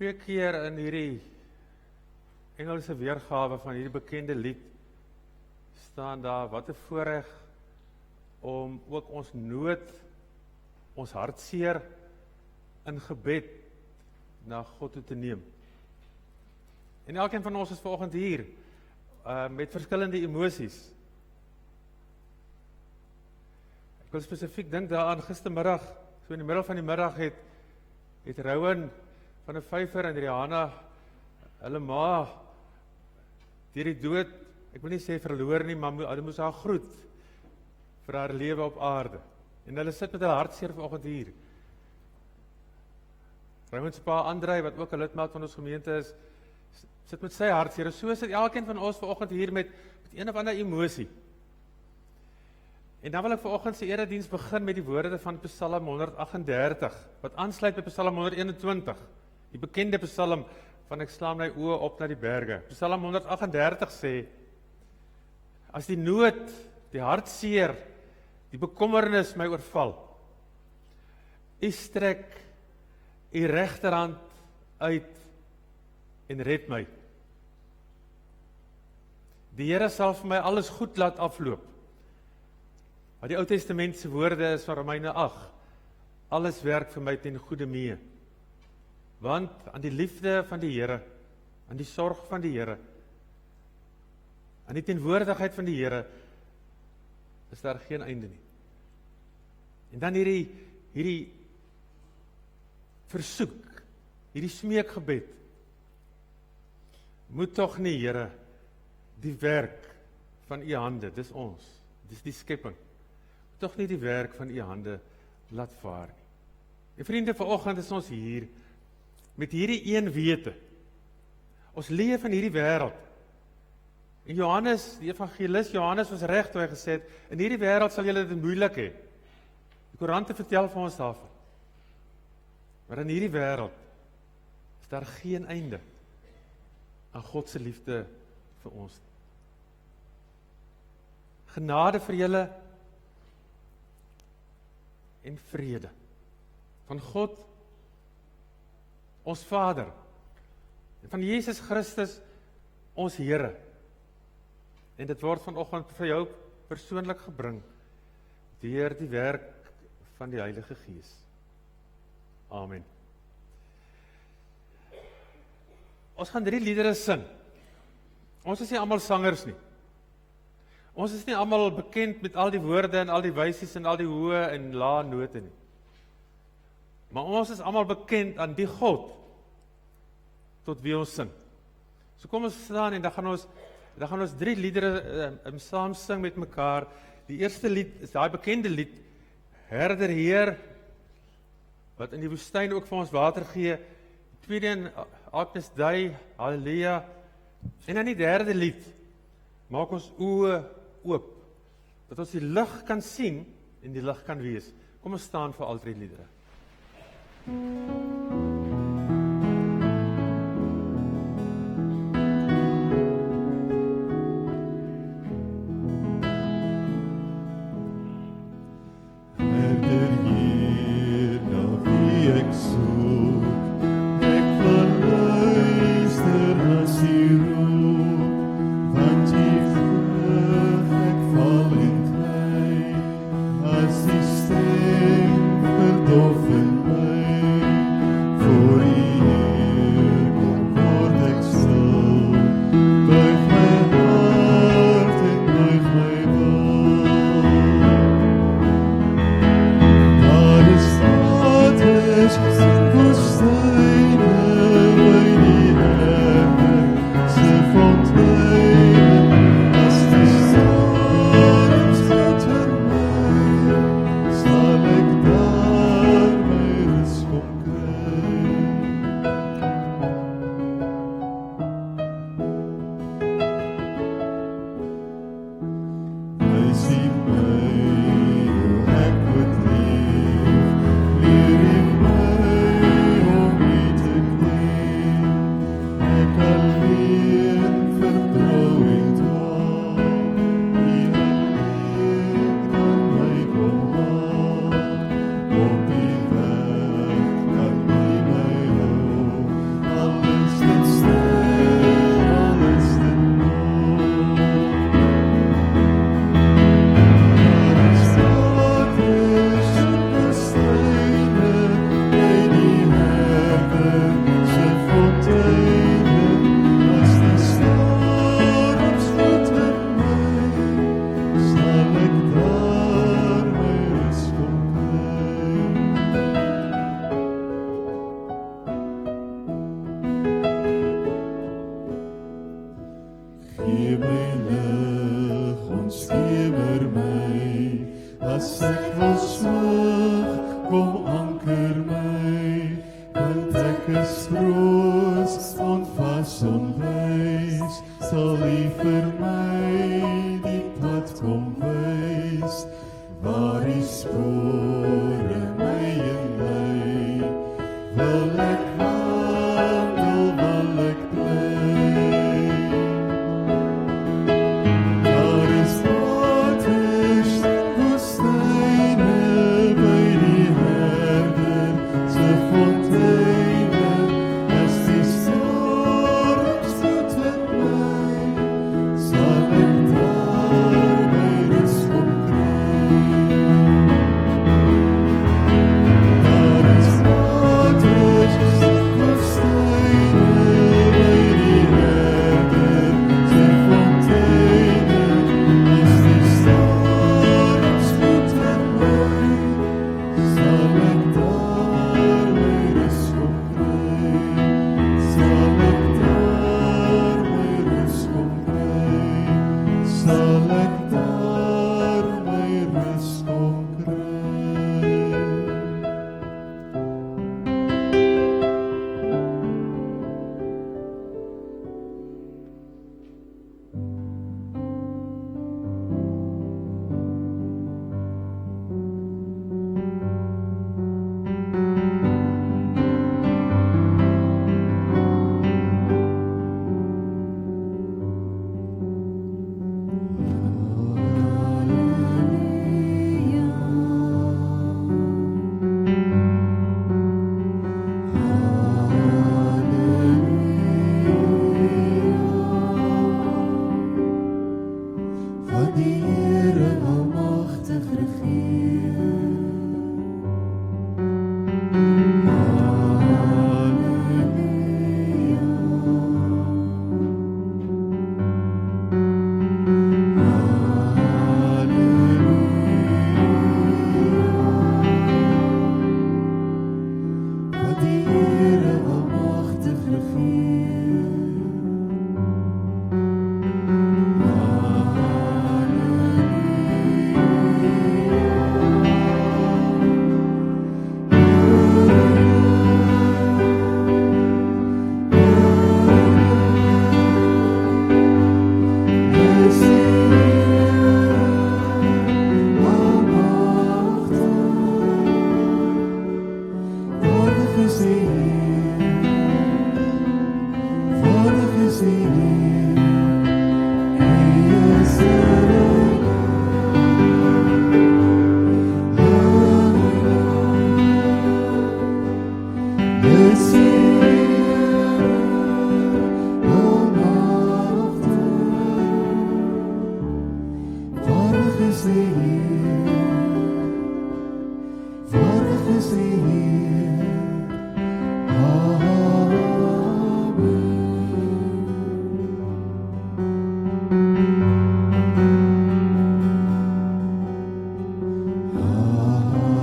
2 keer in hierdie Engelse weergawe van hierdie bekende lied staan daar, wat 'n voorreg om ook ons nood, ons hartseer in gebed na God toe te neem. En elkeen van ons is vanoggend hier met verskillende emosies. Ek wil spesifiek dink daaraan gistermiddag, so in die middel van die middag het Rowan van 'n Vyver en Rihanna, hulle ma, deur die dood, ek wil nie sê verloor nie, maar hulle moes haar groet vir haar lewe op aarde. En hulle sit met hulle hartseer vanoggend hier. Rowan se pa Andrei, wat ook 'n lidmaat van ons gemeente is, sit met sy hartseer. So sit elkeen van ons vanoggend hier met een of ander emosie. En dan wil ek vanoggend se erediens begin met die woorde van Psalm 138, wat aansluit by Psalm 121, die bekende Psalm van ek slaan my oë op na die berge. Psalm 138 sê, as die nood, die hartseer, die bekommernis my oorval, U strek U regterhand uit en red my. Die Here sal vir my alles goed laat afloop. Wat die Ou Testament se woorde is van Romeine 8, alles werk vir my ten goeie mee. Want aan die liefde van die Here, aan die sorg van die Here, aan die teenwoordigheid van die Here, is daar geen einde nie. En dan hierdie versoek, hierdie smeekgebed, moet tog nie, Here, die werk van U hande, dis ons, dis die skepping, tog nie die werk van U hande laat vaar nie. En vriende, vanoggend is ons hier met hierdie een wete. Ons leef in hierdie wêreld. En Johannes, die evangelis Johannes was reg toe hy gesê het, in hierdie wêreld sal julle dit moeilik hê. Die koerante vertel vir ons daarvan. Maar in hierdie wêreld is daar geen einde aan God se liefde vir ons. Genade vir julle en vrede van God, ons Vader, en van Jesus Christus, ons Here. En dit word vanoggend vir jou persoonlik gebring deur die werk van die Heilige Gees. Amen. Ons gaan 3 liedere sing. Ons is nie almal sangers nie. Ons is nie almal bekend met al die woorde en al die wysies en al die hoë en lae note nie. Maar ons is almal bekend aan die God tot wie ons sing. So kom ons staan en dan gaan ons 3 liedere saam sing met mekaar. Die eerste lied is daai bekende lied, Herder Heer, wat in die woestyn ook vir ons water gee. Die tweede een, Agnus Dei, Halleluja. En dan die derde lied, maak ons oë oop, dat ons die lig kan sien en die lig kan wees. Kom ons staan vir al 3 liedere. want ek is groot, onvas onwys, sal U vir my die pad kom wys, waar die spore my inlei, wil ek wandel, wil ek bly. Daar is waters en woestyne by die herder se fonteine, as die storm spoed in my, sal ek daar my rus kom kry. Daar is waters en woestyne by die herder se fonteine, as die storm spoed in my, sal ek daar my rus kom kry. Sal ek daar my rus kom kry. Sal ek daar my rus kom kry. Want die Here almagtig regeer. Want die Here almagtig regeer. Waardig is die Heer, waardig is die Heer, Hy is Is Heer, almagtig. Waardig is die Heer, waardig is die Heer. Amen. Halleluja.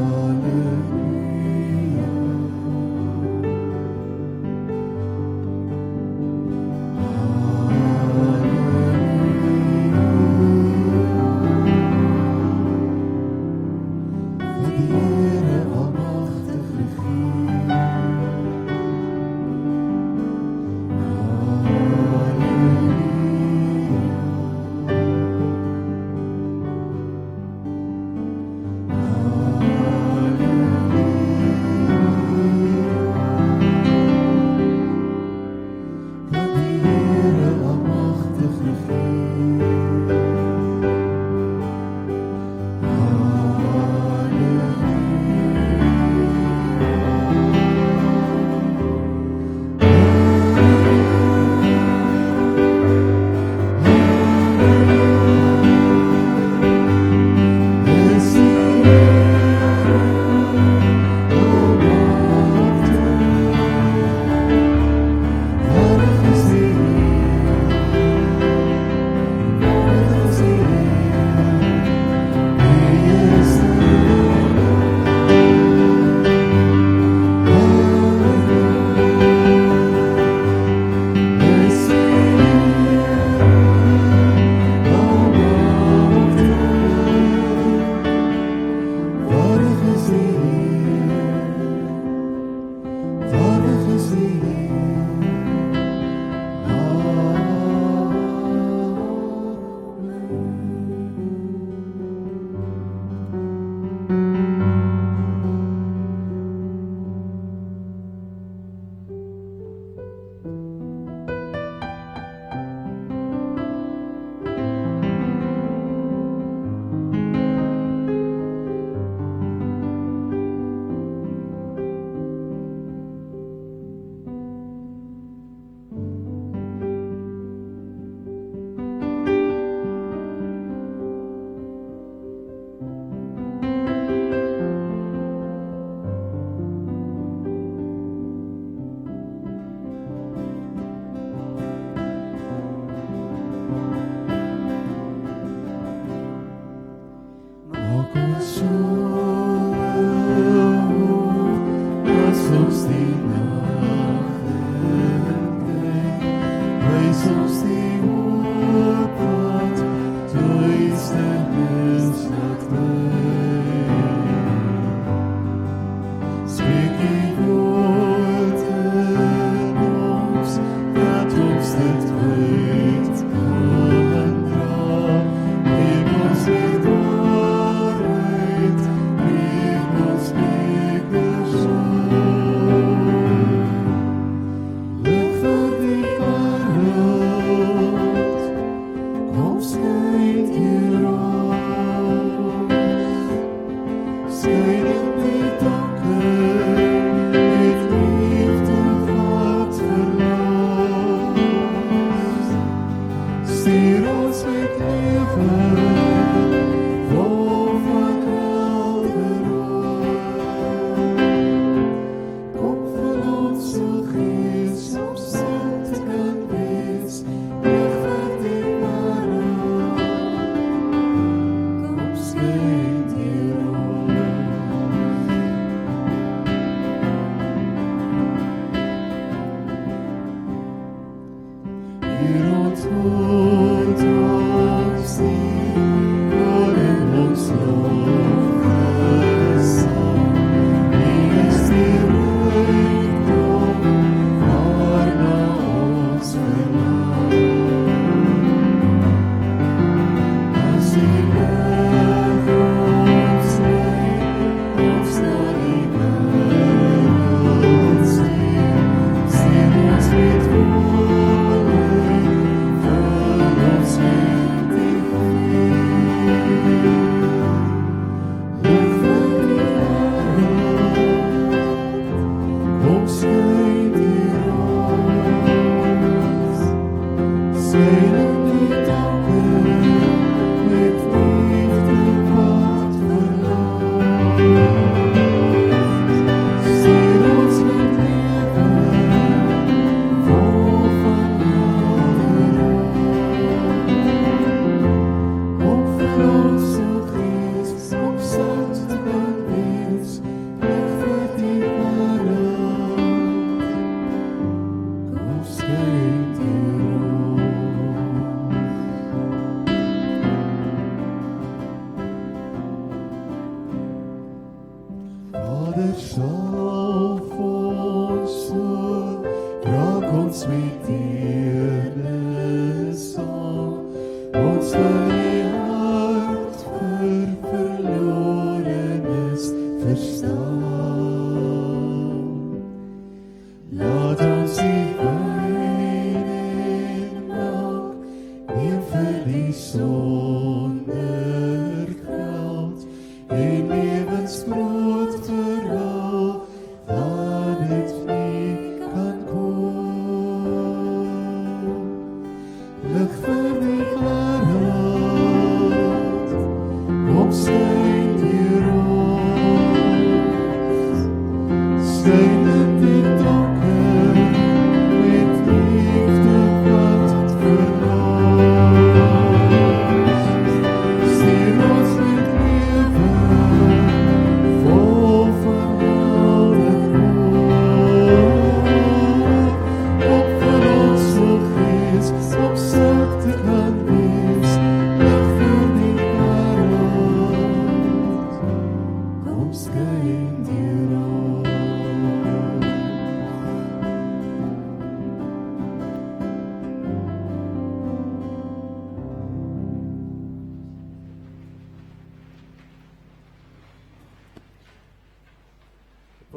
Levensbrood verhaal, dat het nie kan kom.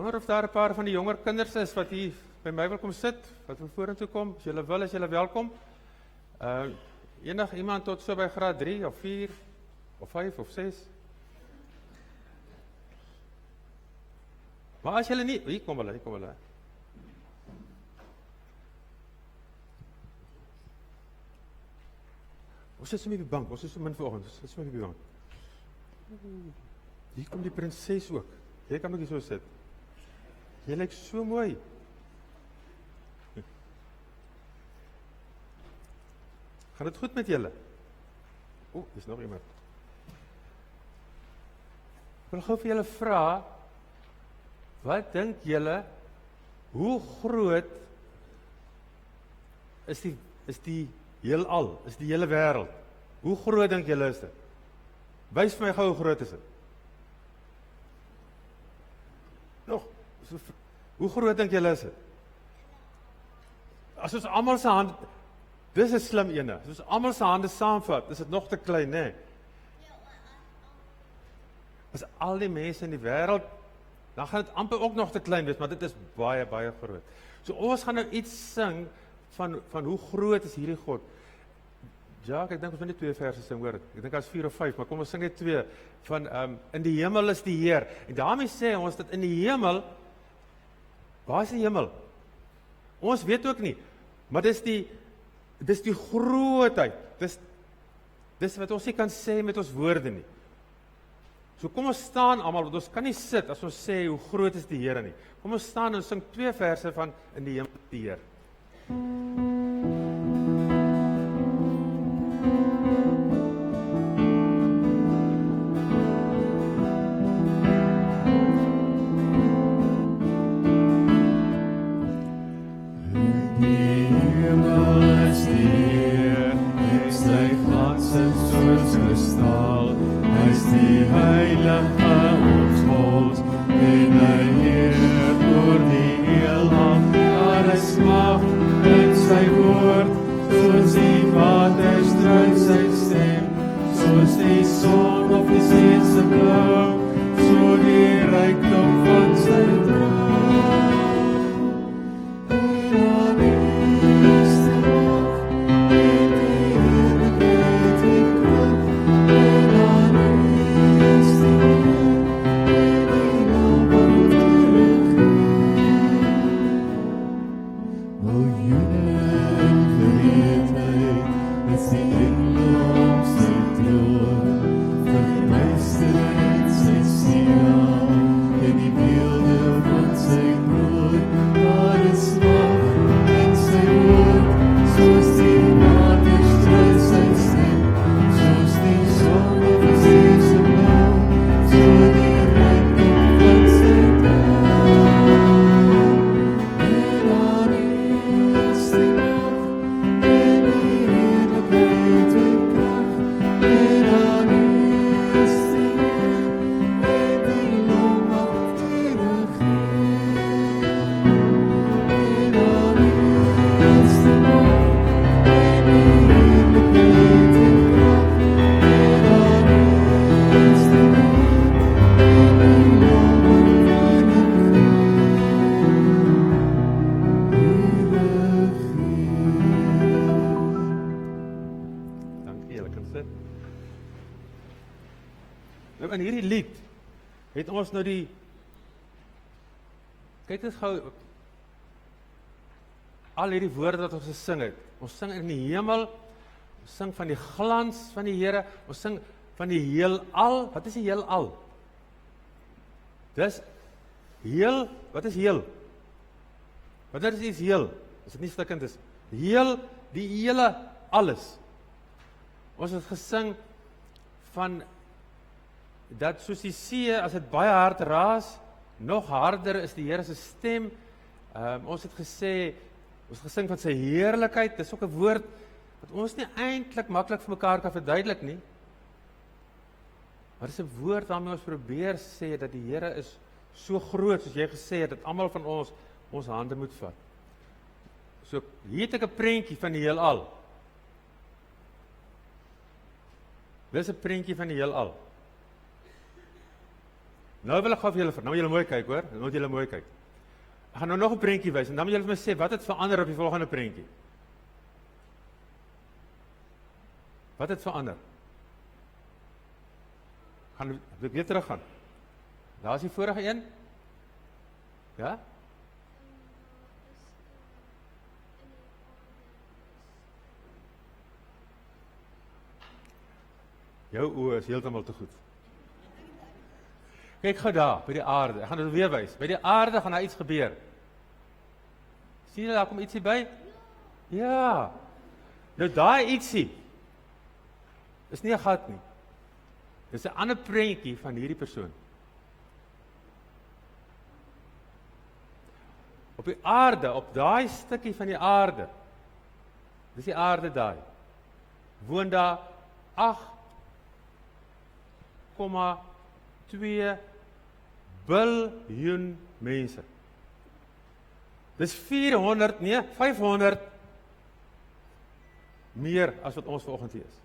wonder of daar 'n paar van die jonger kinders is wat hier by my wil kom sit, wat wil vorentoe kom. As julle wil, is julle welkom. Enig iemand tot so by graad 3 of 4 of 5 of 6. Maar as julle nie, hier kom hulle. Ons sit sommer op die bank, ons is so min vanoggend, ons sit sommer op die bank. Hier kom die prinses ook. Jy kan ook hier so sit. Jy lyk so mooi. Gaan dit goed met julle? Dis nog iemand. Ek wil gou vir julle vra, wat dink julle, hoe groot is die heelal, is die hele wêreld? Hoe groot dink julle is dit? Wys vir my gou hoe groot is dit? Hoe groot dink julle is dit? As ons almal se hand, dis 'n slim ene. As ons almal se hande saamvat, is dit nog te klein, né? As al die mense in die wêreld, dan gaan dit amper ook nog te klein wees, maar dit is baie, baie groot. So ons gaan nou iets sing van hoe groot is hierdie God. Ja, ek dink ons moet net 2 verse sing, hoor. Ek dink as 4 of 5, maar kom ons sing net 2 van in die hemel is die Heer. En daarmee sê ons dat in die hemel, waar is die hemel? Ons weet ook nie, maar dis die grootheid. Dis wat ons nie kan sê met ons woorde nie. So kom ons staan almal, want ons kan nie sit as ons sê hoe groot is die Here nie. Kom ons staan en sing 2 verse van in die hemel is die Heer. In hierdie lied het ons nou kyk eens gou, al hierdie woorde wat ons gesing het. Ons sing in die hemel, ons sing van die glans van die Here, ons sing van die heelal. Wat is die heelal? Dis heel, wat is heel? Wat is iets heel? As dit nie stikkend is. Heel, die hele alles. Ons het gesing van dat soos die see, as dit baie hard raas, nog harder is die Here se stem. Ons het gesing van sy heerlikheid. Dis ook 'n woord wat ons nie eintlik maklik vir mekaar kan verduidelik nie. Maar dis 'n woord waarmee ons probeer sê dat die Here is so groot, soos jy gesê het, dat almal van ons hande moet vat. So hier het ek 'n prentjie van die heelal. Dis 'n prentjie van die heelal. Nou wil ek gou vir julle, nou moet julle mooi kyk hoor, nou moet julle mooi kyk. Ek gaan nou nog 'n prentjie wys en dan moet julle vir my sê wat het verander op die volgende prentjie. Wat het verander? Gaan ek weer terug gaan. Daar is die vorige een. Ja? Jou oë is heeltemal te goed. Kyk gou daar, by die aarde. Ek gaan dit weer wys. By die aarde gaan daar iets gebeur. Sien julle, daar kom ietsie by? Ja. Nou daai ietsie is nie 'n gat nie. Dis 'n ander prentjie van hierdie persoon. Op die aarde, op daai stukkie van die aarde, dis die aarde daai, woon daar 8,2 biljoen mense. Dis 500 meer as wat ons vanoggend hier is.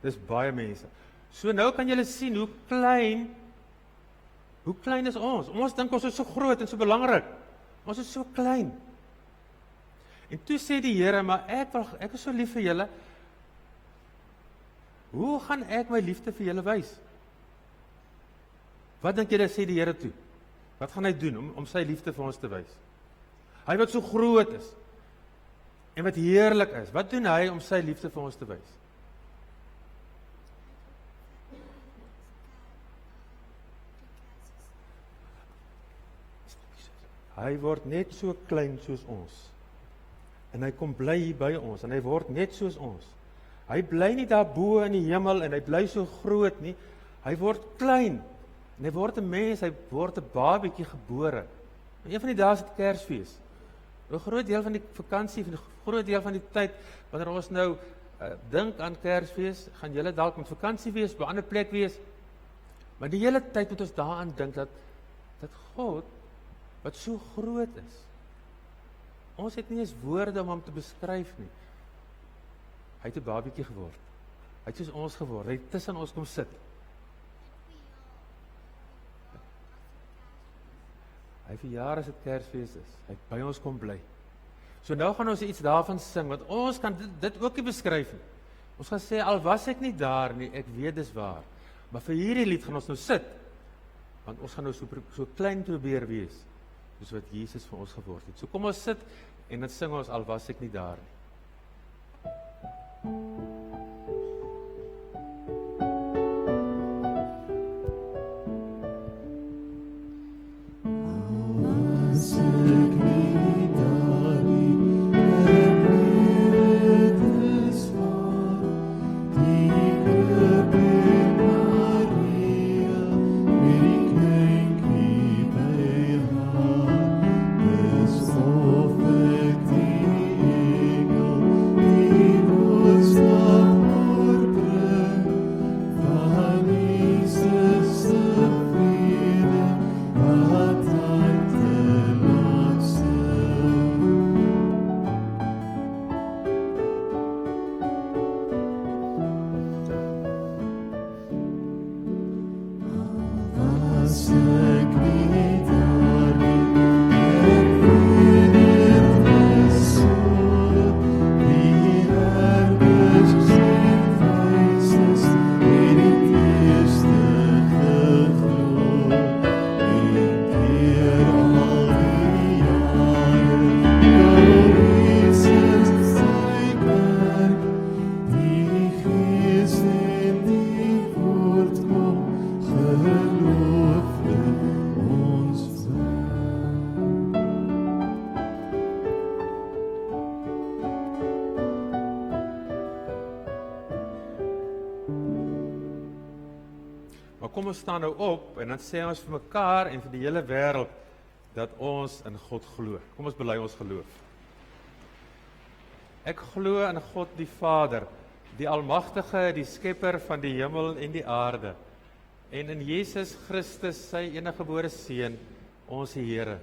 Dis baie mense. So nou kan julle sien hoe klein is ons. Ons dink ons is so groot en so belangrik. Ons is so klein. En toe sê die Here, maar ek is so lief vir julle. Hoe gaan ek my liefde vir julle wys? Wat dink julle sê die Here toe? Wat gaan hy doen om sy liefde vir ons te wys? Hy wat so groot is en wat heerlik is. Wat doen hy om sy liefde vir ons te wys? Hy word net so klein soos ons. En hy kom bly hier by ons en hy word net soos ons. Hy bly nie daar bo in die hemel en hy bly so groot nie. Hy word klein. En hy word 'n mens, hy word 'n babietjie gebore. En een van die dae is dit Kersfees. 'n Groot deel van die vakansie, 'n groot deel van die tyd wanneer ons nou dink aan Kersfees, gaan julle dalk met vakansie wees, by 'n ander plek wees. Maar die hele tyd moet ons daaraan dink dat God wat so groot is. Ons het nie eens woorde om hom te beskryf nie. Hy het 'n babietjie geword. Hy het soos ons geword. Hy het tussen ons kom sit. Hy verjaar as dit Kersfees is. Hy het by ons kom bly. So nou gaan ons iets daarvan sing, want ons kan dit ook nie beskryf nie. Ons gaan sê, al was ek nie daar nie, ek weet dis waar. Maar vir hierdie lied gaan ons nou sit, want ons gaan nou so klein probeer wees, soos wat Jesus vir ons geword het. So kom ons sit, en dan sing ons, al was ek nie daar nie. Was ek nie daar nie, ek weet dit is waar. Die kribbe Maria, met die kleintjie by haar. Dis of ek die engel, die boodskap oorbring, van Jesus se vrede, wat harte laat sing. Was ek nie daar nie, ek weet dit is so. Die herders sien faces, het die eerste geglo. En keer al die jare, nou Jesus sy werk, die Gees en die woord kom, geloof in ons werk. Maar kom ons staan nou op, en dan sê ons vir mekaar en vir die hele wêreld, dat ons in God glo. Kom ons bely ons geloof. Ek glo in God die Vader, die Almagtige, die Skepper van die hemel en die aarde, en in Jesus Christus, sy eniggebore Seun, ons Here,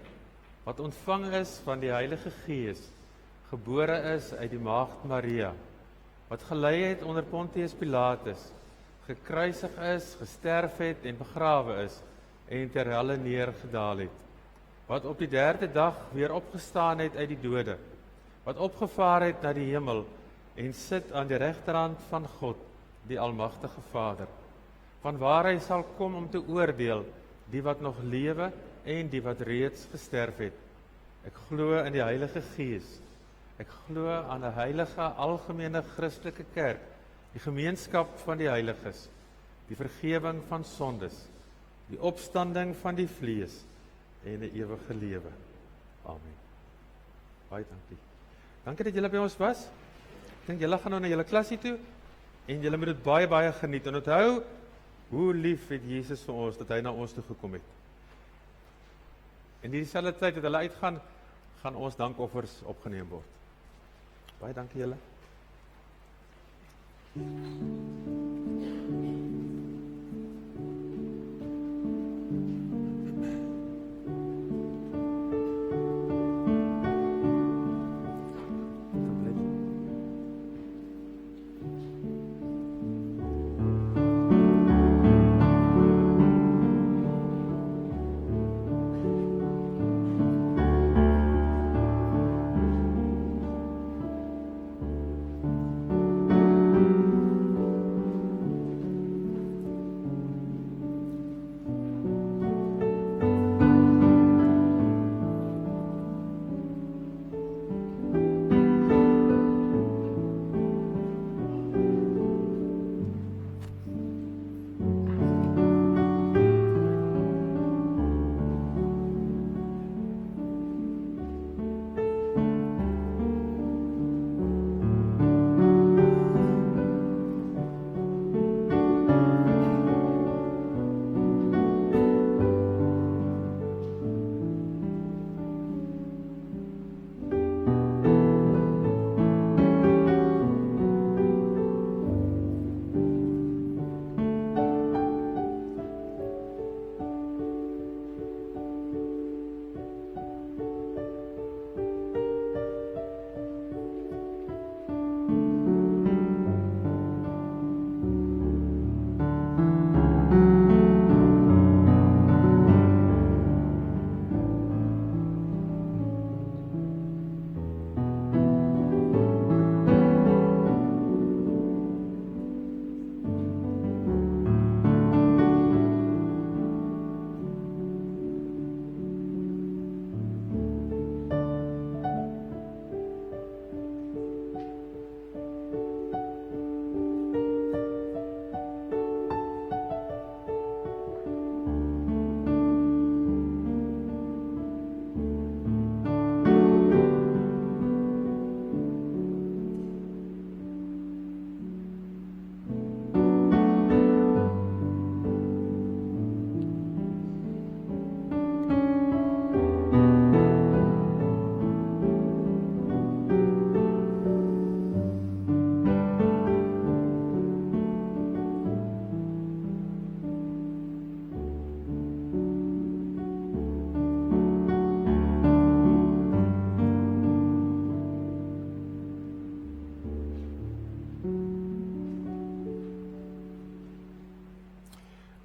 wat ontvang is van die Heilige Gees, gebore is uit die Maagd Maria, wat gelei het onder Pontius Pilatus, gekruisig is, gesterf het en begrawe is en ter helle neergedaal het. Wat op die 3de dag weer opgestaan het uit die dode, wat opgevaar het na die hemel en sit aan die regterhand van God, die almagtige Vader, vanwaar hy sal kom om te oordeel die wat nog lewe en die wat reeds gesterf het. Ek glo in die Heilige Gees. Ek glo aan 'n heilige algemene Christelike kerk, die gemeenskap van die heiliges, die vergewing van sondes, die opstanding van die vlees en 'n ewige lewe. Amen. Baie dankie. Dankie dat julle by ons was. Ek dink julle gaan nou na julle klasie toe en julle moet dit baie baie geniet. En onthou hoe lief het Jesus vir ons dat hy na ons toe gekom het. En dieselfde tyd dat hulle uitgaan, gaan ons dankoffers opgeneem word. Baie dankie julle.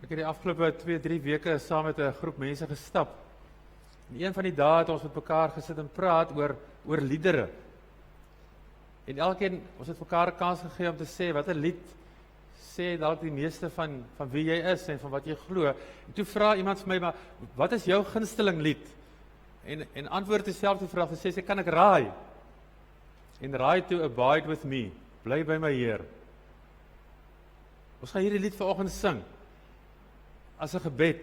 Ek het die afgelope 2-3 weke saam met 'n groep mense gestap. En een van die dae het ons met mekaar gesit en praat oor liedere. En elkeen, ons het mekaar 'n kans gegee om te sê watter lied sê dalk die meeste van wie jy is en van wat jy glo. En toe vra iemand vir my, maar wat is jou gunsteling lied? En antwoord dieselfde vraag, en sê kan ek raai? En raai toe Abide With Me, bly by my Heer. Ons gaan hierdie lied vanoggend sing as 'n gebed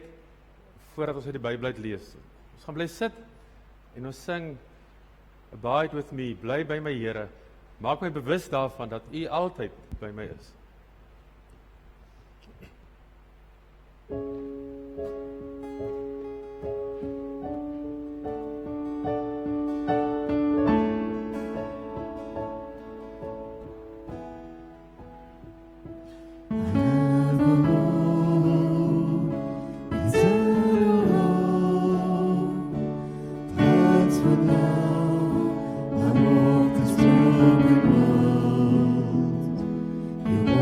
voordat ons uit die Bybel uit lees. Ons gaan bly sit en ons sing Abide With Me, bly by my Here. Maak my bewus daarvan dat U altyd by my is. You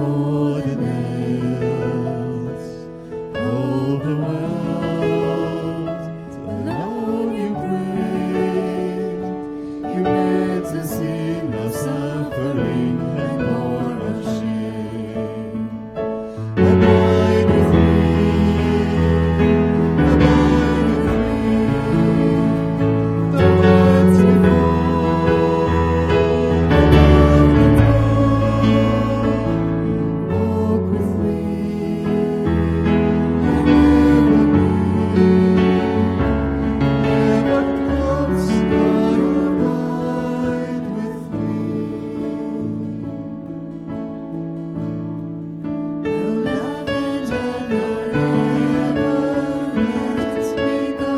before the nails, overwhelmed, alone you prayed. You met us in our suffering and more of shame. Abide with me, abide with me. The words we walk with me, never close, but abide with me. Your love and joy never lets me go.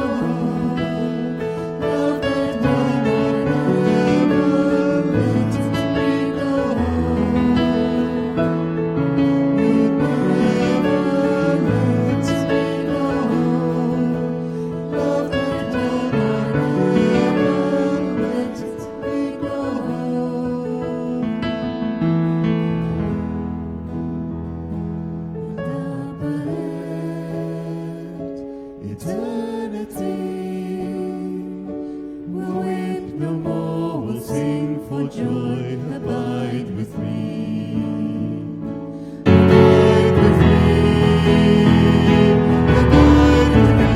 Love and joy never lets me go. It never lets me go. Love and joy never lets me go. Eternity, we'll weep no more, we'll sing for joy. Abide with me, abide with me, abide with me. The night before,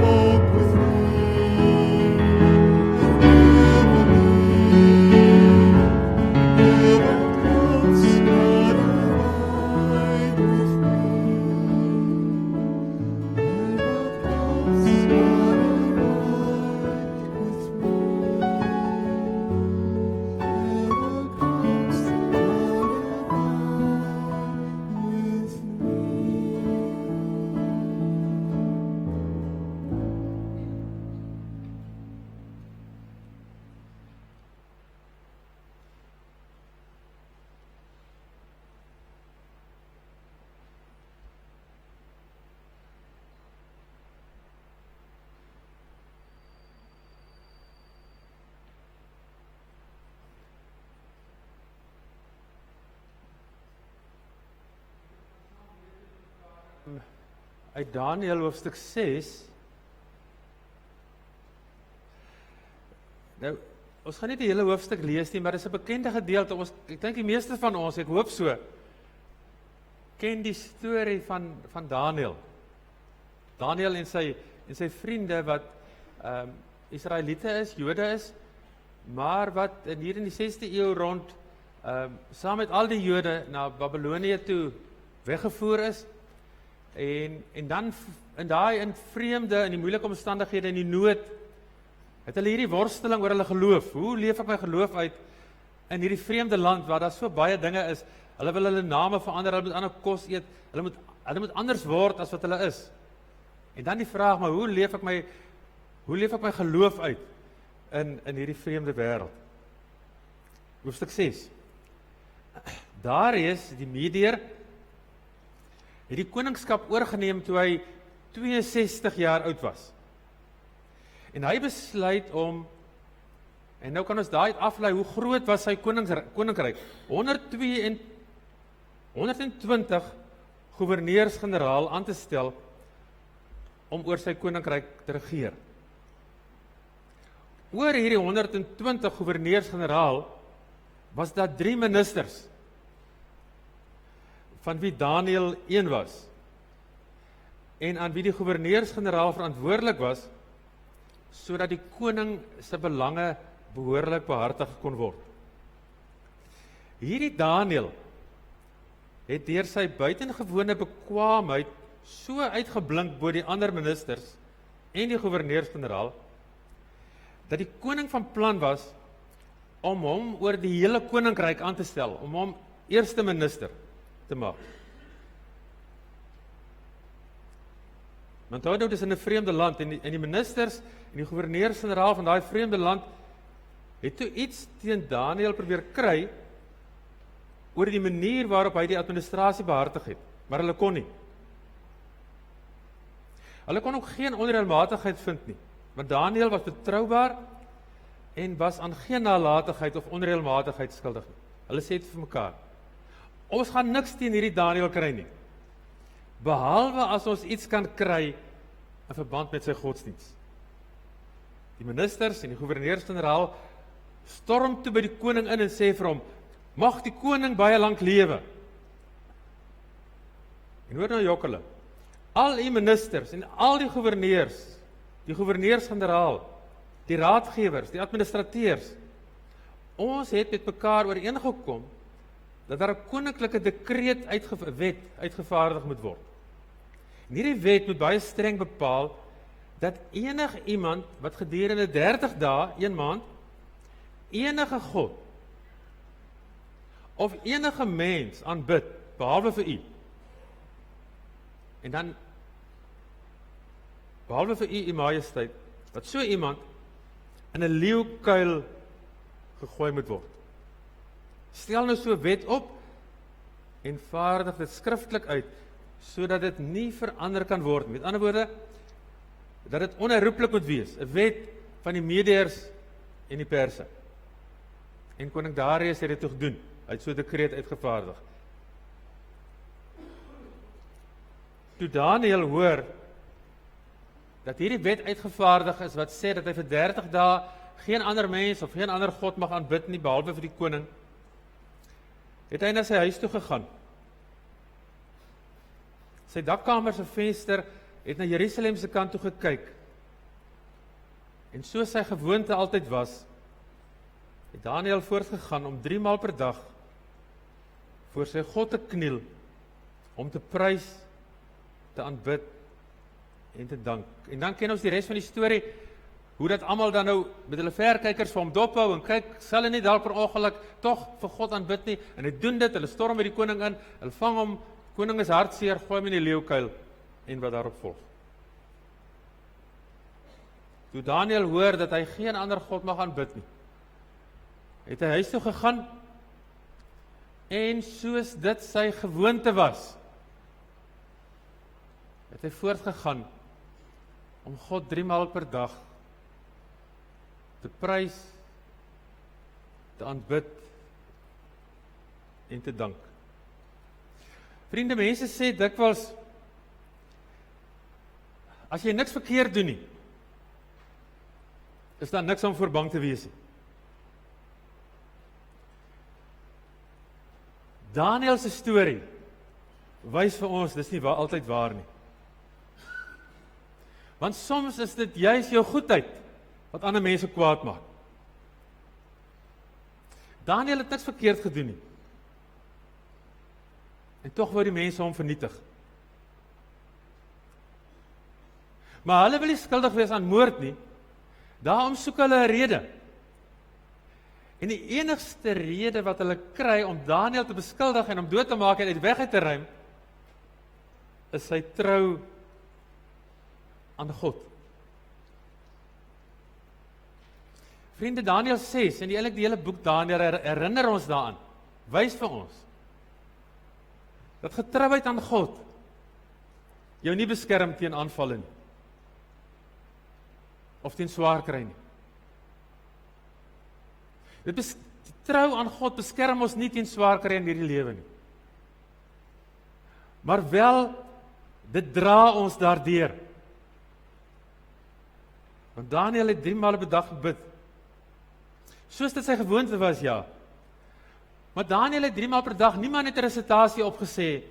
walk with me, never never close, but abide with me. Never close, but abide with me. Never close, but abide with me. Uit Daniël hoofstuk 6. Nou, ons gaan nie die hele hoofstuk lees nie, maar dit is 'n bekende gedeelte. Ek dink die meeste van ons, ek hoop so, ken die storie van Daniël. Daniël en sy vriende wat Israeliete is, Jode is, maar wat hier in die 6de eeu rond saam met al die Jode na Babylonië toe weggevoer is. En dan in vreemde, in die moeilike omstandighede, in die nood, het hulle hierdie worsteling oor hulle geloof. Hoe leef ek my geloof uit in hierdie vreemde land waar daar so baie dinge is? Hulle wil hulle name verander, hulle moet ander kos eet, hulle moet anders word as wat hulle is. En dan die vraag, maar hoe leef ek my geloof uit in hierdie vreemde wêreld? Hoofstuk 6. Darius, die Medeer, het die koningskap oorgeneem toe hy 62 jaar oud was. En hy besluit om, en nou kan ons daai aflei, hoe groot was sy koninkryk? 120 goewerneurs-generaal aan te stel om oor sy koninkryk te regeer. Oor hierdie 120 goewerneurs-generaal was daar 3 ministers, van wie Daniël een was, en aan wie die goewerneurs-generaal verantwoordelik was, sodat die koning se belange behoorlik behartig kon word. Hierdie Daniël het deur sy buitengewone bekwaamheid so uitgeblink bo die ander ministers en die goewerneurs-generaal, dat die koning van plan was om hom oor die hele koninkryk aan te stel, om hom eerste minister te maak. Want onthou nou, dis in 'n vreemde land, en die ministers en die goewerneurs-generaal van daai vreemde land het toe iets teen Daniël probeer kry oor die manier waarop hy die administrasie behartig het, maar hulle kon nie. Hulle kon ook geen onreëlmatigheid vind nie. Want Daniël was betroubaar en was aan geen nalatigheid of onreëlmatigheid skuldig nie. Hulle sê dit vir mekaar. Ons gaan niks teen hierdie Daniël kry nie. Behalwe as ons iets kan kry in verband met sy godsdiens. Die ministers en die goewerneurs-generaal storm toe by die koning in en sê vir hom, mag die koning baie lank lewe. En hoor nou jokkele, al die ministers en al die goewerneurs-generaal, die raadgewers, die administrateurs, ons het met mekaar ooreengekom dat daar 'n koninklike dekreet wet uitgevaardig moet word. En hierdie wet moet baie streng bepaal dat enige iemand wat gedurende 30 dae, 1 maand, enige god of enige mens aanbid, behalwe vir u. En dan, behalwe vir u majesteit, dat so iemand in 'n leeukuil gegooi moet word. Stel nou so 'n wet op en vaardig dit skriftelik uit, sodat dit nie verander kan word. Met ander woorde, dat dit onherroepelik moet wees, 'n wet van die Medeërs en die Perse. En koning Darius het dit toe gedoen, hy het so 'n dekreet uitgevaardig. Toe Daniël hoor dat hierdie wet uitgevaardig is wat sê dat hy vir 30 dae geen ander mens of geen ander god mag aanbid nie, behalwe vir die koning, het hy na sy huis toe gegaan. Sy dakkamer se venster het na Jerusalem se kant toe gekyk. En soos sy gewoonte altyd was, het Daniël voortgegaan om 3 maal per dag voor sy God te kniel, om te prys, te aanbid en te dank. En dan ken ons die res van die storie, hoe dat almal dan nou met hulle verkykers vir hom dophou en kyk, sal hy nie dalk per ongeluk tog vir God aanbid nie, en hy doen dit, hulle storm by die koning in, hulle vang hom, koning is hartseer, gooi hom in die leeukuil, en wat daarop volg. Toe Daniël hoor dat hy geen ander God mag aanbid nie, het hy huis toe gegaan, en soos dit sy gewoonte was, het hy voortgegaan om God 3 maal per dag te prys, te aanbid en te dank. Vriende, mense sê dikwels, as jy niks verkeerd doen nie, is daar niks om voor bang te wees nie. Daniël se storie wys vir ons, dis nie altyd waar nie. Want soms is dit juis jou goedheid wat ander mense kwaad maak. Daniël het niks verkeerd gedoen nie. En tog wou die mense hom vernietig. Maar hulle wil nie skuldig wees aan moord nie. Daarom soek hulle 'n rede. En die enigste rede wat hulle kry om Daniël te beskuldig en om dood te maak en uit die weg uit te ruim, is sy trou aan God. Vriende, Daniël 6 en eintlik die hele boek Daniël herinner ons daaraan, wys vir ons dat getrouheid aan God jou nie beskerm teen aanvalle nie, of teen swaar kry nie. Die trou aan God beskerm ons nie teen swaar kry in hierdie lewe nie. Maar wel, dit dra ons daardeur. Want Daniël het 3 maal per dag gebid. Soos dit sy gewoonte was, ja. Maar Daniël het 3 maal per dag, niemand het 'n resitasie opgesê,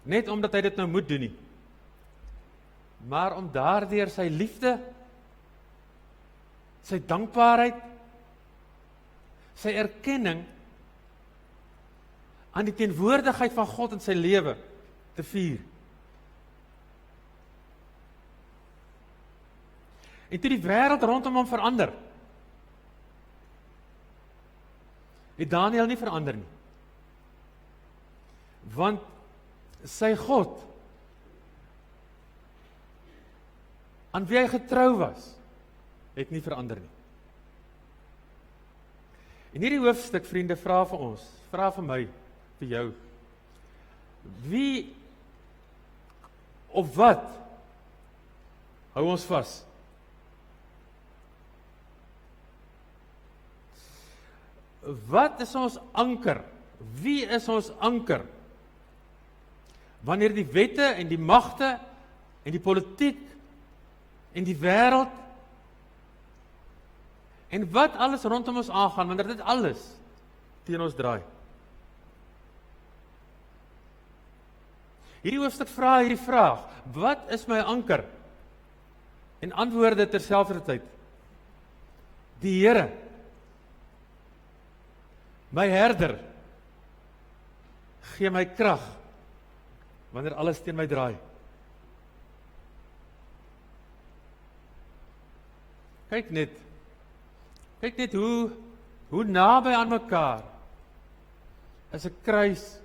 net omdat hy dit nou moet doen nie. Maar om daardeur sy liefde, sy dankbaarheid, sy erkenning aan die teenwoordigheid van God in sy lewe te vier. En toe die wêreld rondom hom verander, het Daniël nie verander nie. Want sy God, aan wie hy getrou was, het nie verander nie. En hierdie hoofstuk, vriende, vra vir ons, vra vir my, vir jou, wie of wat hou ons vas wat is ons anker? Wie is ons anker? Wanneer die wette en die magte en die politiek en die wêreld en wat alles rondom ons aangaan, wanneer dit alles teen ons draai. Hierdie hoofstuk vra hierdie vraag, wat is my anker? En antwoorde terselfdertyd. Die Here, my herder, gee my krag, wanneer alles teen my draai. Kyk net hoe naby aan mekaar is 'n kruis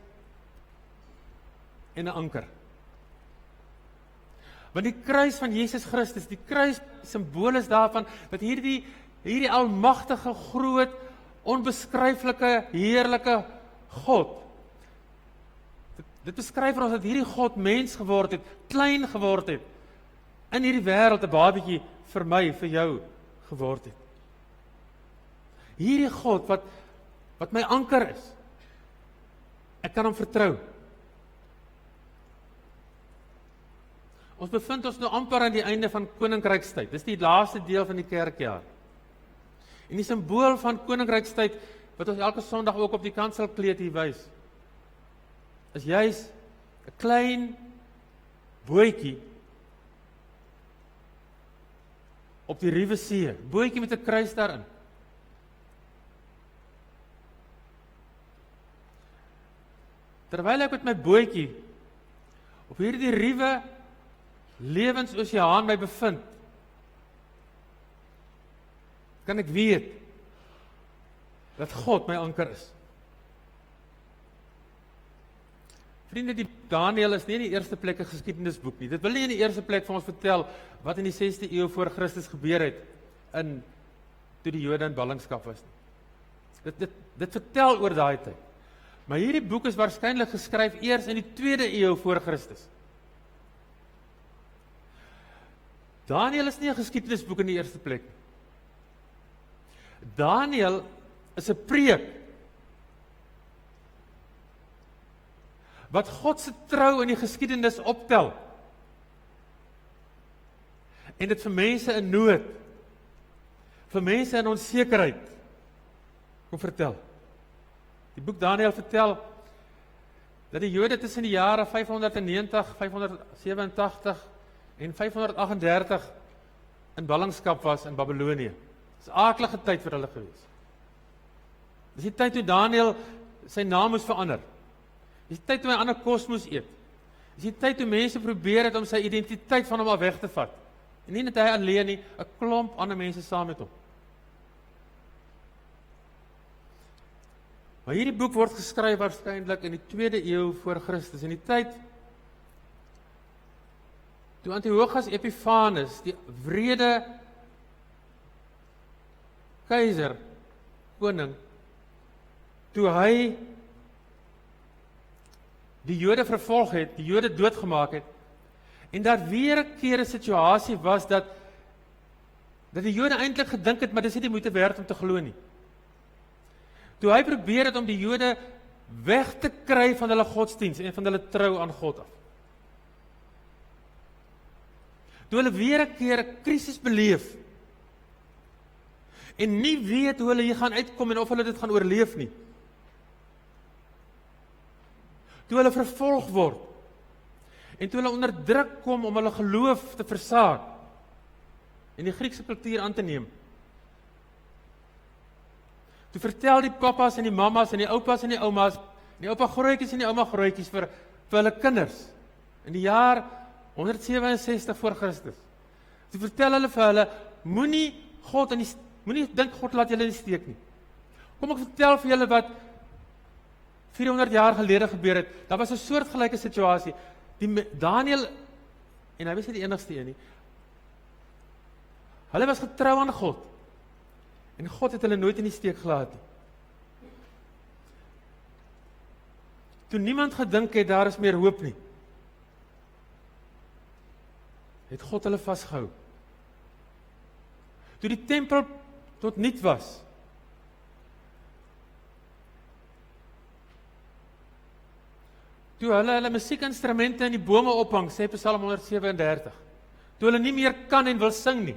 en 'n anker. Want die kruis van Jesus Christus, die kruis simbool is daarvan dat hierdie almagtige, groot, onbeskryflike, heerlike God. Dit beskryf vir ons dat hierdie God mens geword het, klein geword het, in hierdie wêreld 'n babietjie vir my, vir jou geword het. Hierdie God wat my anker is. Ek kan hom vertrou. Ons bevind ons nou amper aan die einde van koninkrykstyd. Dis die laaste deel van die kerkjaar. En die simbool van koninkrykstyd wat ons elke Sondag ook op die kanselkleed hier wys, is juis 'n klein bootjie op die Ruwe See, bootjie met 'n kruis daarin. Terwyl ek met my bootjie op hierdie ruwe lewensoseaan my bevind, kan ek weet dat God my anker is. Vriende, die Daniël is nie in die eerste plek 'n geskiedenisboek nie. Dit wil nie in die eerste plek vir ons vertel wat in die 6de eeu voor Christus gebeur het toe die Jode in ballingskap was nie. Dit vertel oor daai tyd. Maar hierdie boek is waarskynlik geskryf eers in die 2de eeu voor Christus. Daniël is nie 'n geskiedenisboek in die eerste plek nie. Daniël is 'n preek wat God se trou in die geskiedenis optel en dit vir mense in nood, vir mense in onsekerheid kom vertel. Die boek Daniël vertel dat die Jode tussen die jare 590, 587 en 538 in ballingskap was in Babylonië. Dis 'n aaklige tyd vir hulle gewees. Dis die tyd toe Daniël sy naam moes verander. Dis die tyd toe hy 'n ander kos moes eet. Dis die tyd toe mense probeer het om sy identiteit van hom af weg te vat. En nie net hy alleen nie, 'n klomp ander mense saam met hom. Maar hierdie boek word geskryf waarskynlik in die 2de eeu voor Christus, in die tyd toe Antiochus Epiphanes, die wrede keiser, koning, toe hy die Jode vervolg het, die Jode doodgemaak het, en daar weer 'n keer 'n situasie was dat die Jode eintlik gedink het, maar dis nie die moeite werd om te glo nie. Toe hy probeer het om die Jode weg te kry van hulle godsdiens en van hulle trou aan God af. Toe hulle weer 'n keer 'n krisis beleef en nie weet hoe hulle hier gaan uitkom en of hulle dit gaan oorleef nie. Toe hulle vervolg word en toe hulle onder druk kom om hulle geloof te versaak en die Griekse kultuur aan te neem. Toe vertel die pappas en die mammas en die oupas en die oumas, die oupa grootjies en die ouma grootjies vir hulle kinders in die jaar 167 voor Christus. Toe vertel hulle vir hulle, moenie dink God laat julle in die steek nie. Kom ek vertel vir julle wat 400 jaar gelede gebeur het. Daar was 'n soortgelyke situasie. Daniël, en hy was nie die enigste een nie, hulle was getrou aan God. En God het hulle nooit in die steek gelaat nie. Toe niemand gedink het daar is meer hoop nie, het God hulle vasgehou. Toe die tempel tot niet was, toe hulle musiekinstrumente in die bome ophang, sê Psalm 137, toe hulle nie meer kan en wil sing nie,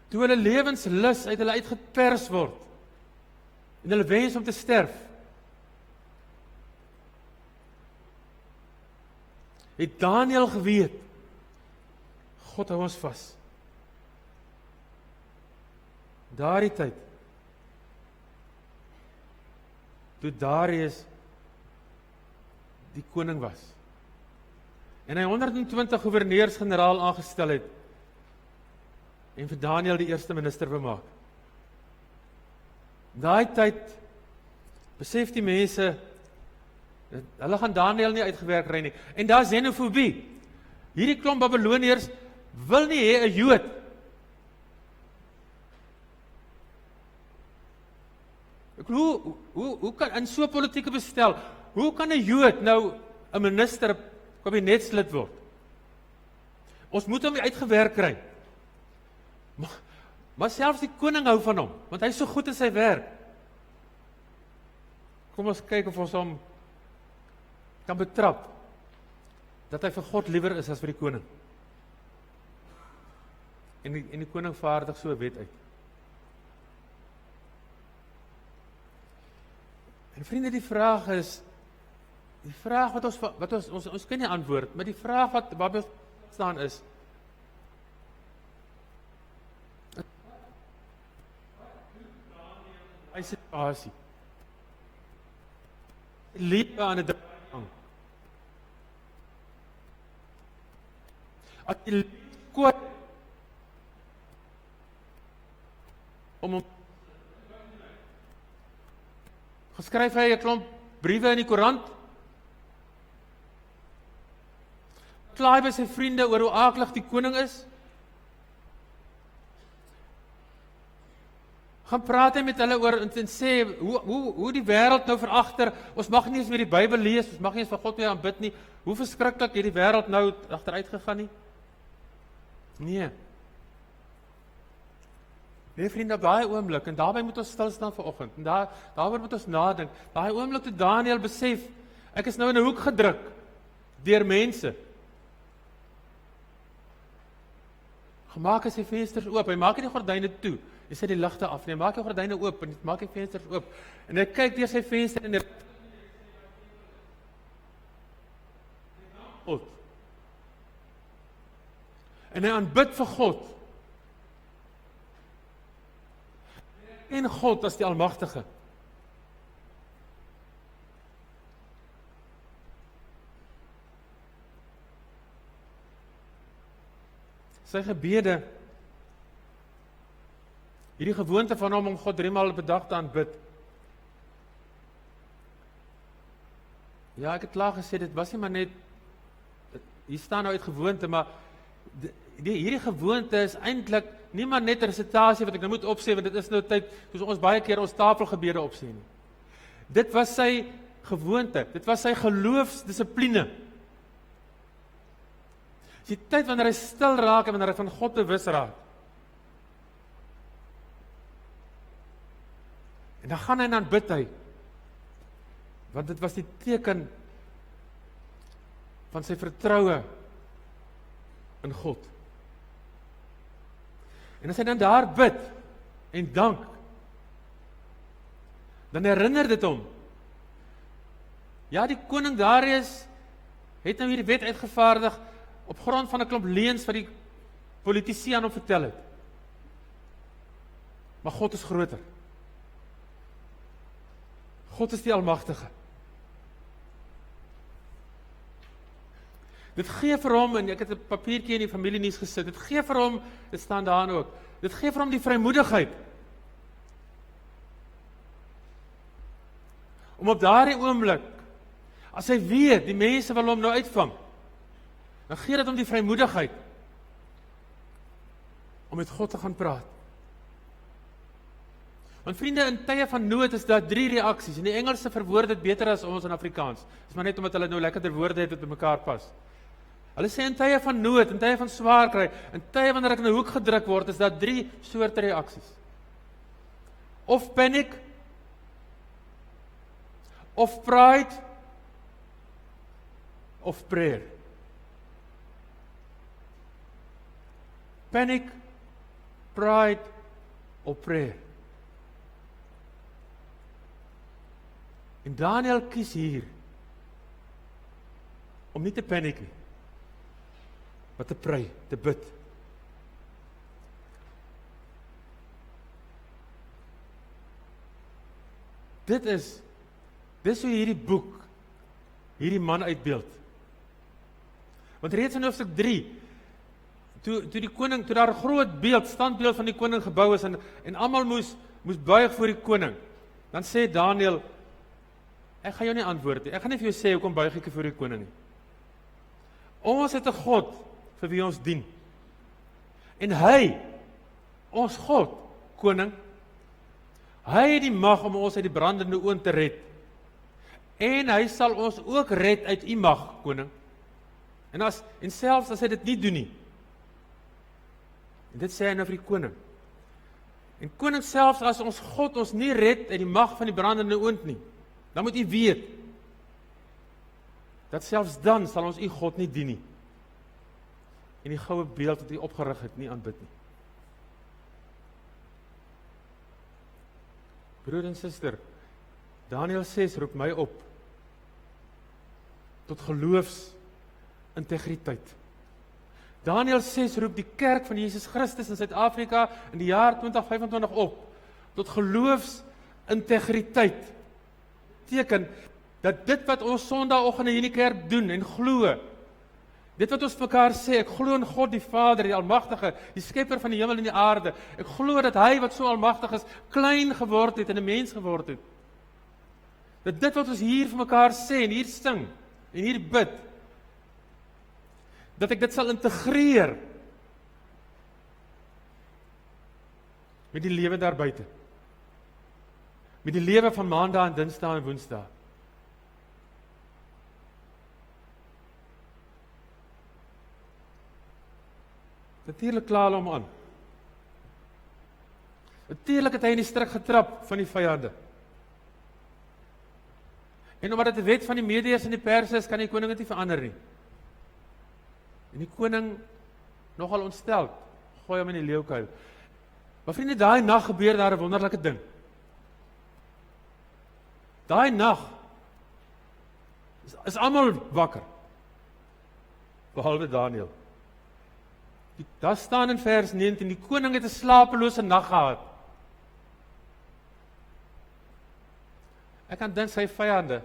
toe hulle lewenslus uit hulle uitgepers word, en hulle wens om te sterf, het Daniël geweet, God hou ons vas. Daardie tyd, toe Darius die koning was, en hy 120 gouverneurs-generaal aangestel het, en vir Daniël die eerste minister bemaak. Daai tyd, besef die mense, hulle gaan Daniël nie uitgewerk kry nie, en daar is xenofobie. Hierdie klomp Babyloniërs wil nie hê 'n Jood Hoe kan in so 'n politieke bestel, hoe kan 'n Jood nou 'n minister, kabinetslid word? Ons moet hom uitgewerk kry. Maar selfs die koning hou van hom, want hy is so goed in sy werk. Kom ons kyk of ons hom kan betrap, dat hy vir God liewer is as vir die koning. En die koning vaardig so 'n wet uit. En vriende, die vraag wat ons kan nie antwoord, maar die vraag wat by staan is, hy situasie, lewe aan 'n drang, as jy kwaad om hom geskryf hy 'n klomp briewe in die koerant, klaai by sy vriende oor hoe aaklig die koning is, gaan praat hy met hulle oor en sê hoe die wêreld nou veragter, ons mag nie eens meer die Bybel lees, ons mag nie eens vir God meer aanbid nie, hoe verskriklik het die wêreld nou agteruit gegaan nie? Nee vriende, op daai oomblik, en daarby moet ons stil staan vanoggend, en daaroor moet ons nadink, daai oomblik toe Daniël besef, ek is nou in 'n hoek gedruk, deur mense, gemaak hy sy vensters oop, hy maak nie die gordyne toe, hy sit die ligte af, hy maak die gordyne oop, en hy maak die vensters oop, en hy kyk deur sy venster, en hy aanbid vir God, en God as die Almagtige. Sy gebede, hierdie gewoonte van hom om God 3 maal per dag te aanbid. Ja, ek het klaar gesê, dit was nie maar net, hier staan nou uit gewoonte, maar hierdie gewoonte is eintlik nie maar net 'n resitasie wat ek nou moet opsê, want dit is nou tyd, soos ons baie keer ons tafelgebede opsê nie. Dit was sy gewoonte, dit was sy geloofsdissipline. Die tyd wanneer hy stil raak en wanneer hy van God bewus raak. En dan gaan hy en aanbid hy, want dit was die teken van sy vertroue in God. En as hy dan daar bid en dank, dan herinner dit hom, ja, die koning Darius het nou hierdie wet uitgevaardig op grond van 'n klomp leuns wat die politici aan hom vertel het. Maar God is groter. God is die Almagtige. Dit gee vir hom, en ek het 'n papiertjie in die familienuus gesit, dit gee vir hom, dit staan daarin ook, dit gee vir hom die vrymoedigheid, om op daardie oomblik, as hy weet, die mense wil hom nou uitvang, dan gee dit hom die vrymoedigheid, om met God te gaan praat. Want vriende, in tye van nood is daar 3 reaksies, en die Engelse verwoord dit beter as ons in Afrikaans, is maar net omdat hulle nou lekkerder woorde het wat by mekaar pas. Hulle sê in tye van nood, in tye van swaar kry, in tye wanneer ek in 'n hoek gedruk word, is daar 3 soorte reaksies. Of paniek, of pride of prayer. Panic, pride of prayer. En Daniel kies hier om nie te paniek nie, maar te pray, te bid. Dis hoe hierdie boek hierdie man uitbeeld. Want reeds in hoofstuk 3, toe die koning, toe daar 'n groot beeld, standbeeld van die koning gebou is en almal moes buig voor die koning, dan sê Daniel, ek gaan jou nie antwoord nie. Ek gaan nie vir jou sê hoekom buig ek voor die koning nie. Ons het 'n God vir wie ons dien. En hy, ons God, koning, hy het die mag om ons uit die brandende oond te red. En hy sal ons ook red uit u mag, koning. En selfs as hy dit nie doen nie. En dit sê hy nou vir die koning. En koning, selfs as ons God ons nie red uit die mag van die brandende oond nie, dan moet u weet, dat selfs dan sal ons u God nie dien nie. En die goue beeld wat u opgerig het, nie aanbid nie. Broer en suster, Daniel 6 roep my op tot geloofsintegriteit. Daniel 6 roep die kerk van Jesus Christus in Suid-Afrika in die jaar 2025 op tot geloofsintegriteit. Teken dat dit wat ons Sondagoggende hier in die kerk doen en glo, dit wat ons mekaar sê, ek glo in God die Vader, die Almagtige, die skepper van die hemel en die aarde. Ek glo dat hy wat so almagtig is, klein geword het en 'n mens geword het. Dat dit wat ons hier vir mekaar sê en hier sing en hier bid, dat ek dit sal integreer met die lewe daar buite. Met die lewe van Maandag en Dinsdag en Woensdag. Natuurlik kla hulle hom aan. Natuurlik het hy in die strik getrap van die vyande. En omdat dit 'n wet van die Medes en die Perse is, kan die koning dit nie verander nie. En die koning, nogal ontsteld, gooi hom in die leeukuil. Maar vriende, daai nag gebeur daar 'n wonderlike ding. Daai nag is almal wakker, behalwe Daniel. Daar staan in vers 19, die koning het 'n slapelose nag gehad. Ek kan dink sy vyande,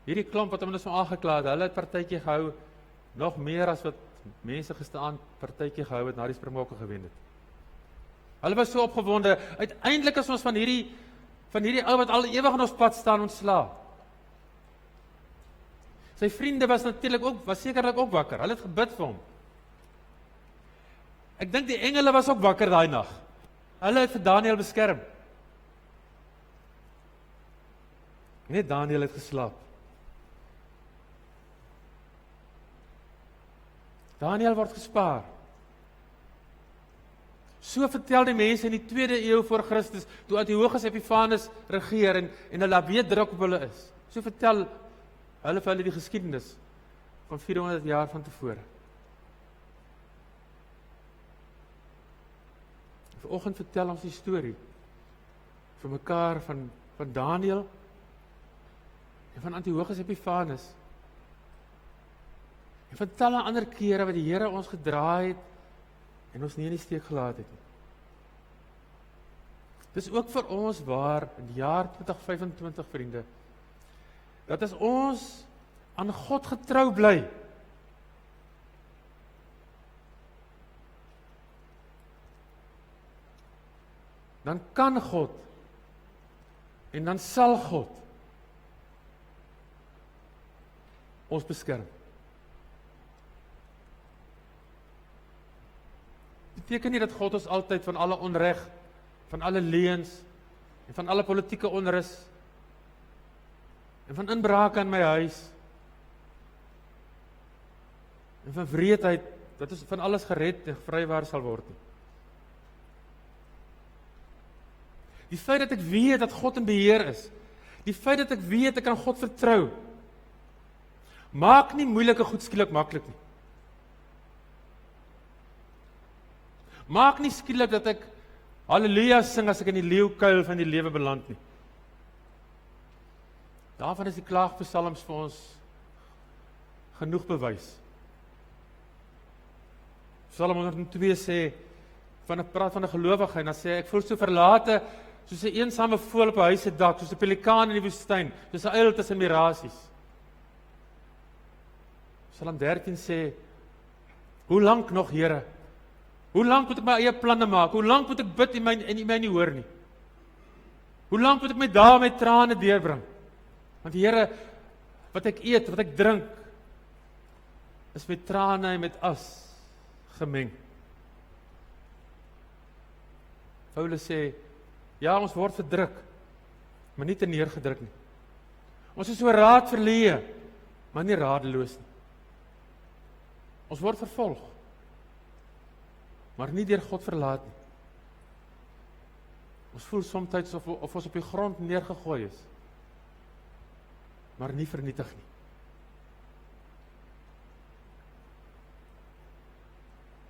hierdie klomp wat hom nou so aangekla het, hulle het partytjie gehou, nog meer as wat mense gisteraan partytjie gehou het na die Springbokke gewen het. Hulle was so opgewonde, uiteindelik is ons van hierdie ou wat al ewig in ons pad staan ontslae. Sy vriende was sekerlik ook wakker, hulle het gebid vir hom. Ek dink die engele was ook wakker daai nag. Hulle het vir Daniel beskerm. Net Daniel het geslaap. Daniel word gespaar. So vertel die mense in die 2de eeu voor Christus, toe Antiochus Epiphanes regeer en hulle weer druk op hulle is. So vertel hulle vir hulle die geskiedenis van 400 jaar van tevore. Vanoggend vertel ons die storie vir mekaar van Daniel en van Antiochus Epiphanes. En van talle ander kere wat die Here ons gedraai het en ons nie in die steek gelaat het nie. Dis ook vir ons waar in die jaar 2025, vriende, dat as ons aan God getrou bly, dan kan God en dan sal God ons beskerm. Dit beteken nie dat God ons altyd van alle onreg, van alle leuns en van alle politieke onrus en van inbrake in my huis en van wreedheid, dat ons van alles gered en vrywaar sal word nie. Die feit dat ek weet dat God in beheer is, Die feit dat ek weet ek kan God vertrou, maak nie moeilike goed skielik maklik nie. Maak nie skielik dat ek Halleluja sing as ek in die leeukuil van die lewe beland nie. Daarvan is die klaagpsalms vir ons genoeg bewys. Psalm 102 sê, praat van 'n gelowige, en dan sê hy, ek voel so verlate, soos 'n eensame voël op 'n huis se dak, soos 'n pelikaan in die woestyn, soos 'n uil tussen mirasies. Psalm 13 sê, hoe lank nog, Here? Hoe lank moet ek my eie planne maak? Hoe lank moet ek bid en U my nie hoor nie? Hoe lank moet ek my dae met trane deurbring? Want Here, wat ek eet, wat ek drink, is met trane en met as gemeng. Paulus sê, ja, ons word verdruk, maar nie te neergedruk nie. Ons is so raad verleë, maar nie radeloos nie. Ons word vervolg, maar nie deur God verlaat nie. Ons voel soms of ons op die grond neergegooi is, maar nie vernietig nie.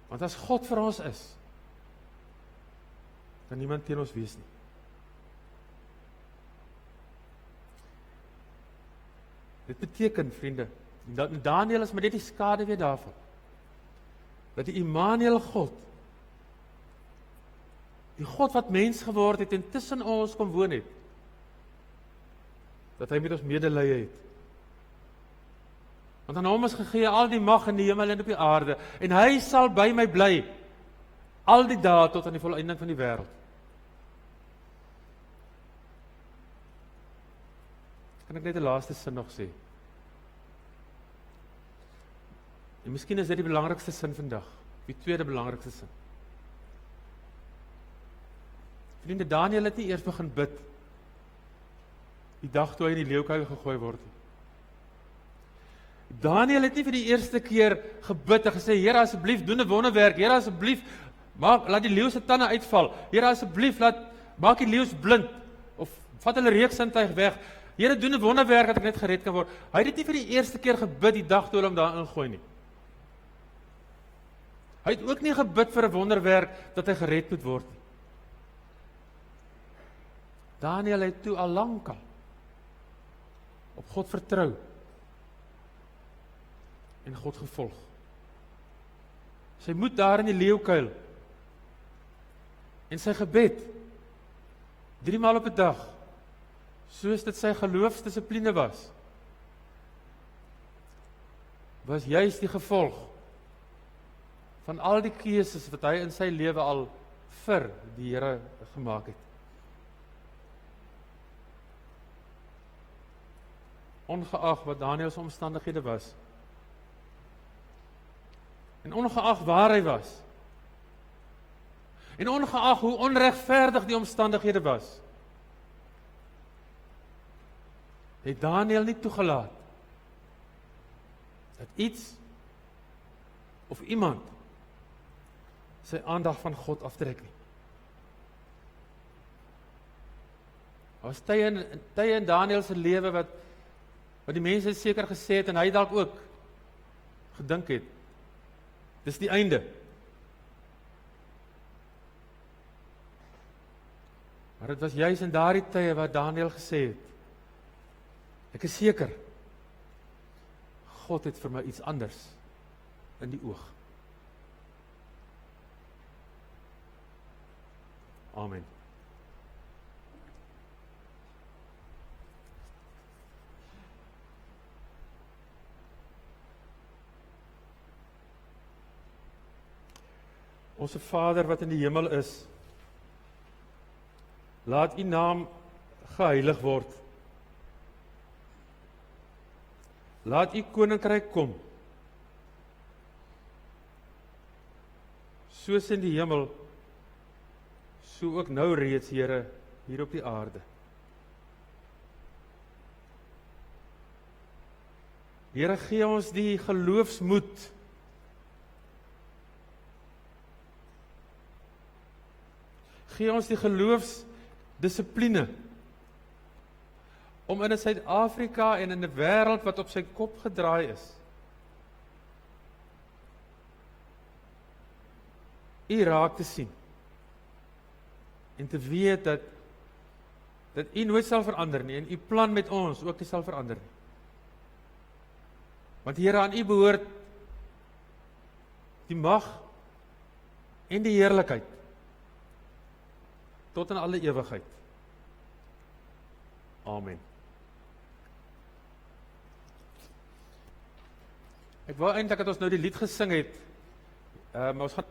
Want as God vir ons is, kan niemand teen ons wees nie. Dit beteken, vriende, Daniël is maar net die skade weer daarvan, dat die Immanuel God, die God wat mens geword het en tussen ons kom woon het, dat hy met ons medelee het. Want aan hom is gegee al die mag in die hemel en op die aarde, en hy sal by my bly, al die dae tot aan die volëinding van die wêreld. Kan ek net die laaste sin nog sê? En miskien is dit die belangrikste sin vandag, die tweede belangrikste sin. Vriende, Daniël het nie eers begin bid, die dag toe hy in die leeukuil gegooi word. Daniël het nie vir die eerste keer gebid en gesê, Here asseblief doen 'n wonderwerk, Here asseblief laat die leeu se tande uitval, Here asseblief maak die leeu's blind, of vat hulle reuksintuig weg, Here doen 'n wonderwerk dat ek net gered kan word. Hy het dit nie vir die eerste keer gebid die dag toe hulle hom daar ingooi nie. Hy het ook nie gebid vir 'n wonderwerk dat hy gered moet word nie. Daniël het toe al lankal op God vertrou en God gevolg. Sy moed daar in die leeukuil en sy gebed 3 maal op 'n dag, soos dit sy geloofsdissipline was juis die gevolg van al die keuses wat hy in sy lewe al vir die Here gemaak het. Ongeag wat Daniël se omstandighede was, en ongeag waar hy was, en ongeag hoe onregverdig die omstandighede was, het Daniël nie toegelaat dat iets of iemand sy aandag van God aftrek nie. Daar was tye in Daniël se lewe wat die mense seker gesê het, en hy dalk ook gedink het, dis die einde. Maar dit was juis in daardie tye wat Daniël gesê het, ek is seker, God het vir my iets anders in die oog. Amen. Onse Vader wat in die hemel is, laat U naam geheilig word. Laat U koninkryk kom, soos in die hemel, so ook nou reeds, Here, hier op die aarde. Here, gee ons die geloofsmoed, gee ons die geloofsdissipline, om in 'n Suid-Afrika en in 'n wêreld wat op sy kop gedraai is, U raak te sien en te weet dat U nooit sal verander nie en U plan met ons ook nie sal verander nie. Want Here, aan U behoort die mag en die heerlikheid tot in alle ewigheid. Amen. Ek wou eintlik dat ons nou die lied gesing het, maar ons gaan,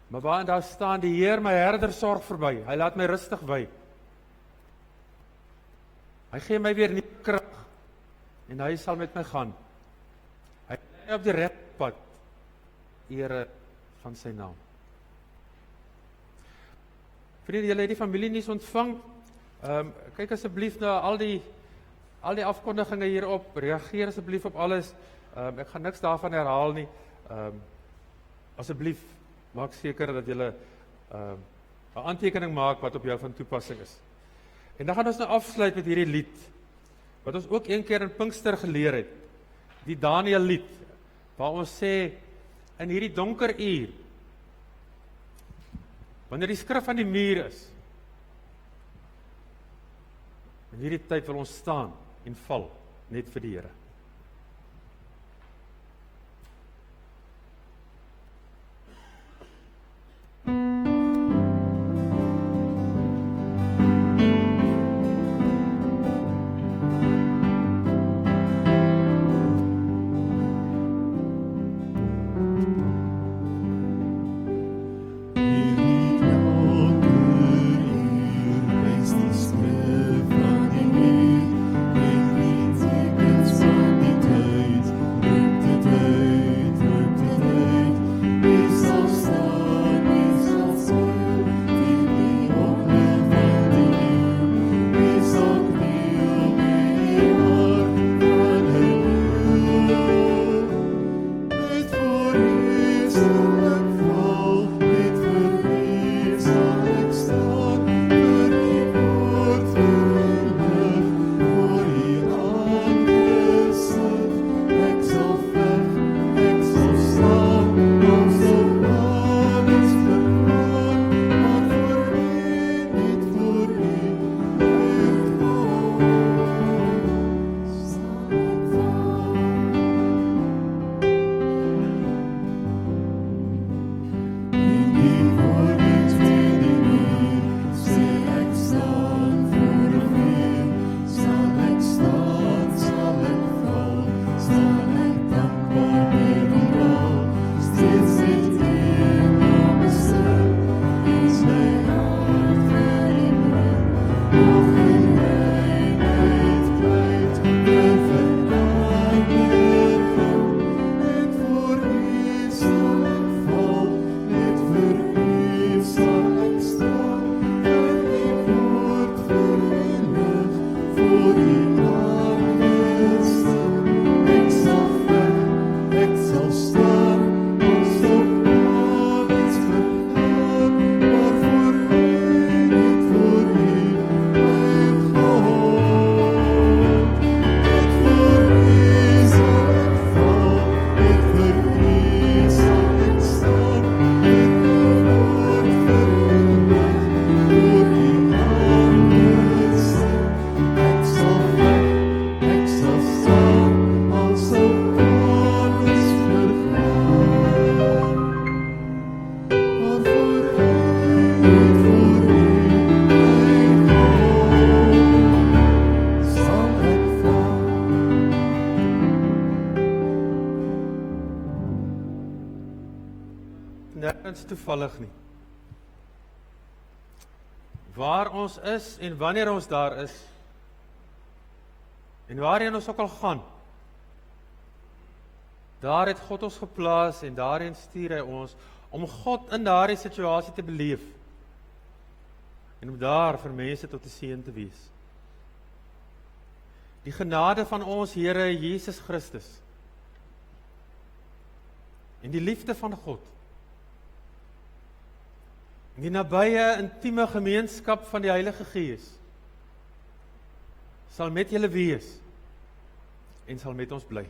maar waarin daar staan, die Heer my herder sorg verby, hy laat my rustig wy. Hy gee my weer nuwe krag, en hy sal met my gaan. Hy lei op die regte pad, ere van sy naam. Vriende, julle het die familienuus ontvang. Kyk asseblief na al die afkondigings hierop, reageer asseblief op alles. Ek gaan niks daarvan herhaal nie. Asseblief, maak seker dat julle 'n aantekening maak wat op jou van toepassing is. En dan gaan ons nou afsluit met hierdie lied, wat ons ook een keer in Pinkster geleer het, die Daniel lied, waar ons sê, in hierdie donker uur, wanneer die skrif aan die muur is, in hierdie tyd wil ons staan en val, net vir die Here. Nergens toevallig nie. Waar ons is en wanneer ons daar is, en waarheen ons ook al gaan, daar het God ons geplaas en daarheen stuur hy ons, om God in daardie situasie te beleef, en om daar vir mense tot 'n seën te wees. Die genade van ons Here Jesus Christus, en die liefde van God, en die nabye, intieme gemeenskap van die Heilige Gees, sal met julle wees en sal met ons bly.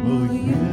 Oh, yeah.